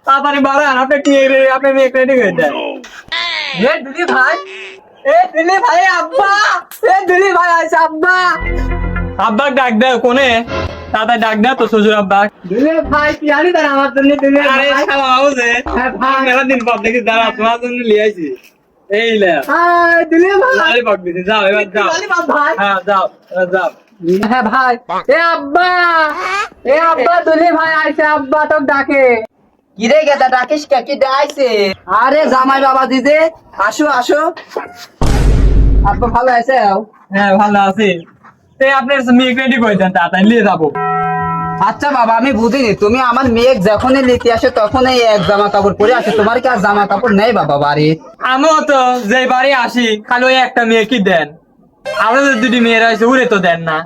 তাড়াতাড়ি বাড়ান, আপনি কি আপনি মেয়ে রেডি করে দেন। দিলি ভাই, দিলি ভাই, আব্বা, দিলি ভাই আছে, আব্বা, আব্বা ডাক দেও কোনে, তাড়াতাড়ি ডাক দেও তো শ্বশুর আব্বা। দিলি ভাই কি আনি তার আমার জন্য, দিলি আরে শালা বাবুছে ভাই, মেলা দিন পর দেখি দাঁড়া তোমার জন্য নিয়ে আইছি। এই লে দিলি ভাই, আরে পাক দিছি, যাও এবার যাও ভাই, হ্যাঁ যাও যাও। হ্যাঁ ভাই, আব্বা, আব্বা, দিলি ভাই আইছে, আব্বা তো ডাকে। কিরে গেদা ডাকিস কি ডাইছে? আরে জামাই বাবা দিদে, আসো আসো। আব্বা ভালো আছে? হ্যাঁ ভালো আছি। আপনি মেয়ে রেডি করে দেন, তাড়াতাড়ি নিয়ে যাবো। আচ্ছা বাবা, আমি বুঝিনি, তুমি আমার মেয়ে যখনই নিতে আসে তখনই এক জামা কাপড় পরে আসে, তোমার কি আর জামা কাপড় নেই বাবা বাড়ি? আমিও তো যে বাড়ি আসি খালি ওই একটা মেয়ে কি দেন, আমাদের দুটি মেয়েরা আছে উড়ে তো দেন না।